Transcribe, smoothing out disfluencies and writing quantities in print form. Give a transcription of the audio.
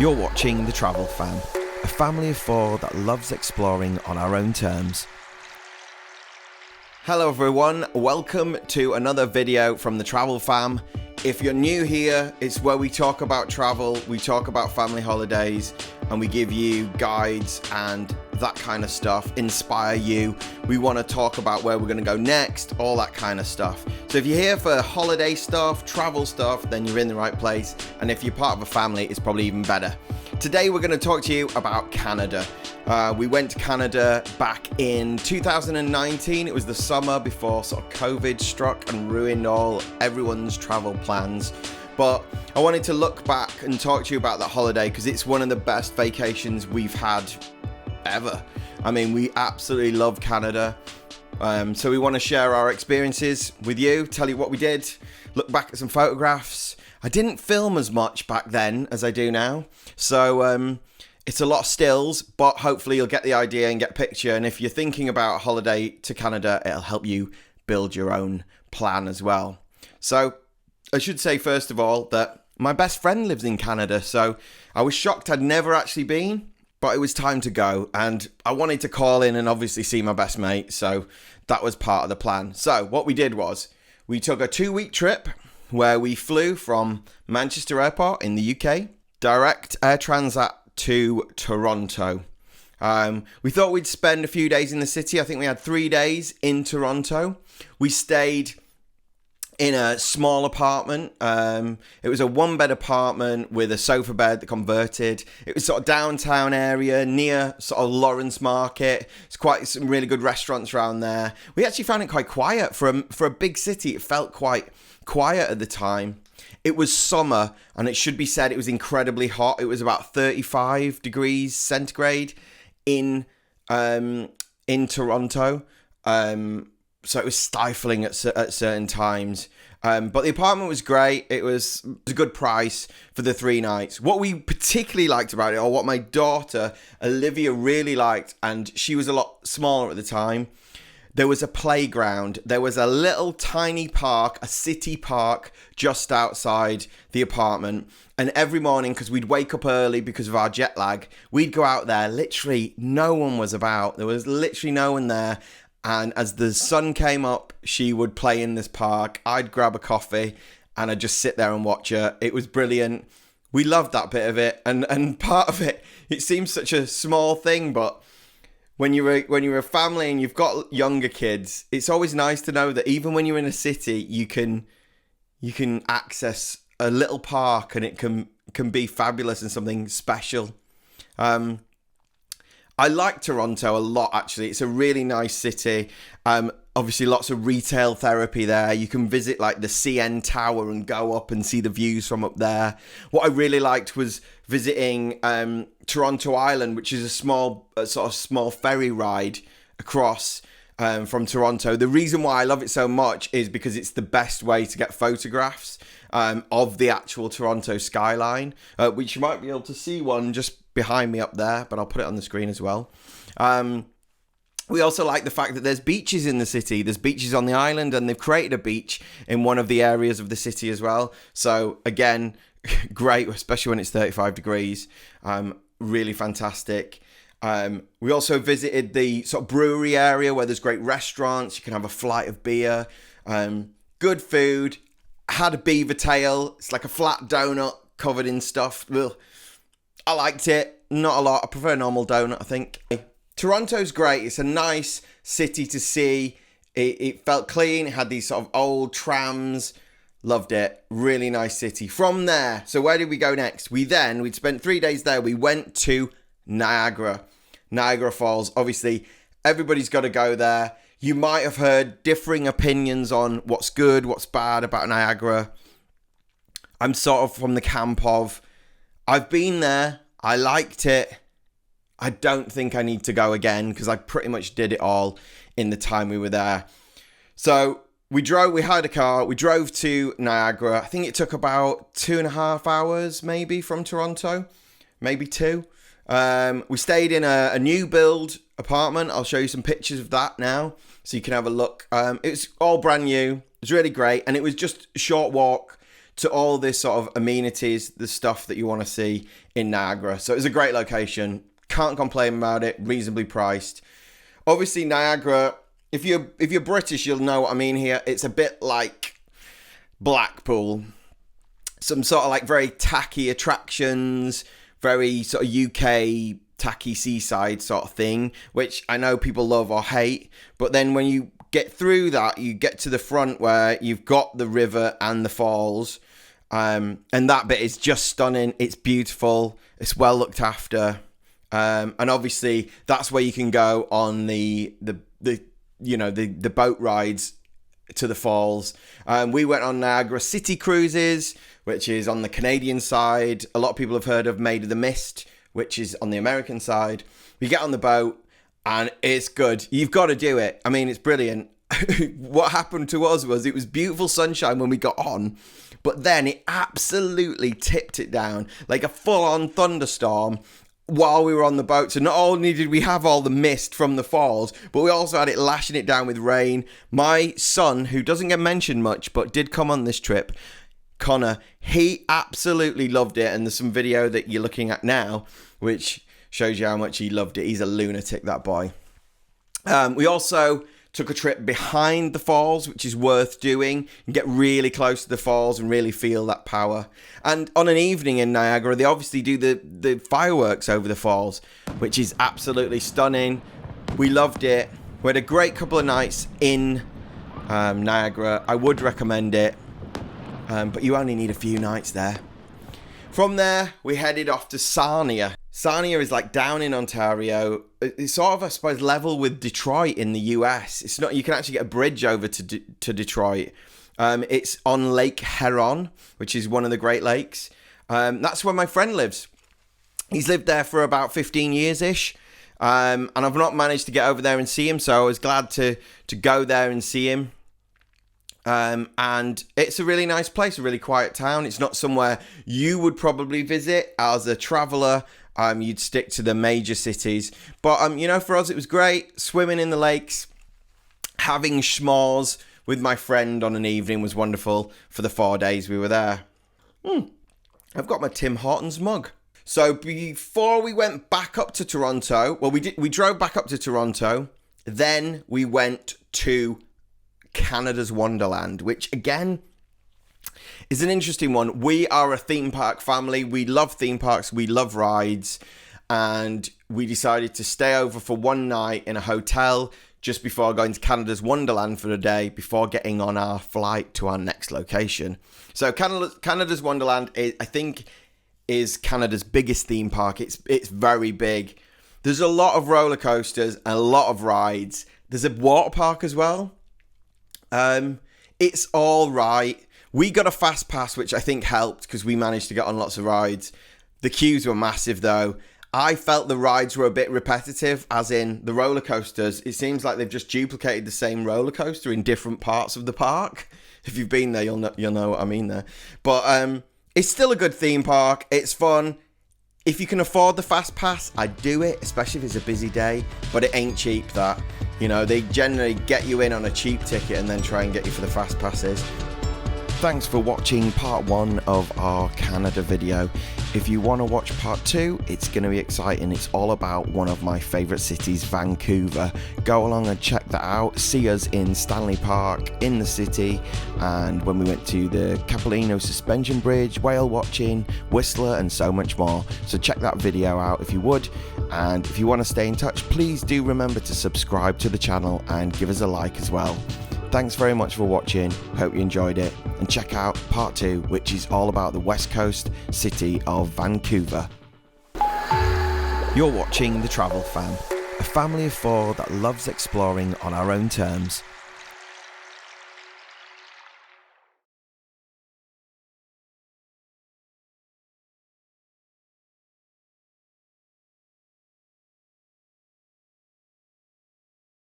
You're watching The Travel Fam, a family of four that loves exploring on our own terms. Hello everyone, welcome to another video from The Travel Fam. If you're new here, it's where we talk about travel, we talk about family holidays, and we give you guides and that kind of stuff, inspire you. We want to talk about where we're going to go next, all that kind of stuff. So if you're here for holiday stuff, travel stuff, then you're in the right place. And if you're part of a family, it's probably even better. Today we're going to talk to you about Canada. We went to Canada back in 2019. It was the summer before sort of COVID struck and ruined everyone's travel plans. But I wanted to look back and talk to you about that holiday because it's one of the best vacations we've had ever. I mean, we absolutely love Canada. So we want to share our experiences with you, tell you what we did, look back at some photographs. I didn't film as much back then as I do now. So it's a lot of stills, but hopefully you'll get the idea and get a picture. And if you're thinking about a holiday to Canada, it'll help you build your own plan as well. So I should say, first of all, that my best friend lives in Canada. So I was shocked I'd never actually been, but it was time to go. And I wanted to call in and obviously see my best mate. So that was part of the plan. So what we did was we took a 2-week trip where we flew from Manchester Airport in the UK, direct Air Transat to Toronto. We thought we'd spend a few days in the city. I think we had 3 days in Toronto. We stayed in a small apartment. It was a 1-bed apartment with a sofa bed that converted. It was sort of downtown area near sort of Lawrence Market. It's quite some really good restaurants around there. We actually found it quite quiet for a big city. It felt quite quiet at the time. It was summer, and it should be said it was incredibly hot. It was about 35 degrees centigrade in Toronto. So it was stifling at certain times. But the apartment was great. It was a good price for the 3 nights. What we particularly liked about it, or what my daughter Olivia really liked, and she was a lot smaller at the time, there was a playground. There was a little tiny park, a city park just outside the apartment. And every morning, because we'd wake up early because of our jet lag, we'd go out there. Literally no one was about. There was literally no one there. And as the sun came up, she would play in this park. I'd grab a coffee and I'd just sit there and watch her. It was brilliant. We loved that bit of it. And part of it, it seems such a small thing, but when you're a family and you've got younger kids, it's always nice to know that even when you're in a city, you can access a little park and it can be fabulous and something special. I like Toronto a lot, actually. It's a really nice city. Obviously, lots of retail therapy there. You can visit like the CN Tower and go up and see the views from up there. What I really liked was visiting Toronto Island, which is a small ferry ride across from Toronto. The reason why I love it so much is because it's the best way to get photographs of the actual Toronto skyline, which you might be able to see one just behind me up there, but I'll put it on the screen as well. We also like the fact that there's beaches in the city. There's beaches on the island, and they've created a beach in one of the areas of the city as well. So again, great, especially when it's 35 degrees. Really fantastic. We also visited the sort of brewery area where there's great restaurants. You can have a flight of beer. Good food. Had a beaver tail. It's like a flat donut covered in stuff. Ugh. I liked it. Not a lot. I prefer a normal donut, I think. Toronto's great. It's a nice city to see. It felt clean. It had these sort of old trams. Loved it. Really nice city. From there, so where did we go next? We'd spent 3 days there. We went to Niagara Falls. Obviously, everybody's got to go there. You might have heard differing opinions on what's good, what's bad about Niagara. I'm sort of from the camp of, I've been there. I liked it. I don't think I need to go again because I pretty much did it all in the time we were there. So we hired a car. We drove to Niagara. I think it took about 2.5 hours maybe from Toronto, maybe 2. We stayed in a new build apartment. I'll show you some pictures of that now so you can have a look. It was all brand new. It was really great. And it was just a short walk to all this sort of amenities, the stuff that you want to see in Niagara. So it was a great location. Can't complain about it. Reasonably priced. Obviously, Niagara, if you're British, you'll know what I mean here. It's a bit like Blackpool. Some sort of like very tacky attractions, very sort of UK tacky seaside sort of thing, which I know people love or hate. But then when you get through that, you get to the front where you've got the river and the falls, and that bit is just stunning. It's beautiful. It's well looked after, and obviously that's where you can go on the boat rides to the falls. We went on Niagara City cruises, which is on the Canadian side. A lot of people have heard of Made of the Mist, which is on the American side. We get on the boat and it's good. You've got to do it. I mean, it's brilliant. What happened to us was it was beautiful sunshine when we got on, but then it absolutely tipped it down like a full-on thunderstorm while we were on the boat. So not only did we have all the mist from the falls, but we also had it lashing it down with rain. My son, who doesn't get mentioned much, but did come on this trip, Connor, he absolutely loved it. And there's some video that you're looking at now, which shows you how much he loved it. He's a lunatic, that boy. We also took a trip behind the falls, which is worth doing. You get really close to the falls and really feel that power. And on an evening in Niagara, they obviously do the fireworks over the falls, which is absolutely stunning. We loved it. We had a great couple of nights in Niagara. I would recommend it, but you only need a few nights there. From there, we headed off to Sarnia. Sarnia is like down in Ontario. It's sort of, I suppose, level with Detroit in the US. It's not. You can actually get a bridge over to Detroit. It's on Lake Huron, which is one of the Great Lakes. That's where my friend lives. He's lived there for about 15 years-ish. And I've not managed to get over there and see him, so I was glad to go there and see him. And it's a really nice place, a really quiet town. It's not somewhere you would probably visit as a traveller. You'd stick to the major cities. But, for us, it was great. Swimming in the lakes, having schmores with my friend on an evening was wonderful for the 4 days we were there. I've got my Tim Hortons mug. So before we went back up to Toronto, we drove back up to Toronto. Then we went to Canada's Wonderland, which again is an interesting one. We are a theme park family. We love theme parks. We love rides. And we decided to stay over for one night in a hotel just before going to Canada's Wonderland for the day before getting on our flight to our next location. So Canada's Wonderland, I think, is Canada's biggest theme park. It's very big. There's a lot of roller coasters and a lot of rides. There's a water park as well. It's all right. We got a fast pass, which I think helped because we managed to get on lots of rides. The queues were massive though. I felt the rides were a bit repetitive, as in the roller coasters. It seems like they've just duplicated the same roller coaster in different parts of the park. If you've been there, you'll know what I mean there. But it's still a good theme park. It's fun. If you can afford the fast pass, I'd do it, especially if it's a busy day. But it ain't cheap, that. They generally get you in on a cheap ticket and then try and get you for the fast passes. Thanks for watching part 1 of our Canada video. If you want to watch part 2, it's going to be exciting. It's all about one of my favourite cities, Vancouver. Go along and check that out. See us in Stanley Park, in the city, and when we went to the Capilano Suspension Bridge, whale watching, Whistler, and so much more. So check that video out if you would. And if you want to stay in touch, please do remember to subscribe to the channel and give us a like as well. Thanks very much for watching, hope you enjoyed it, and check out part 2, which is all about the west coast city of Vancouver. You're watching The Travel Fam, a family of 4 that loves exploring on our own terms.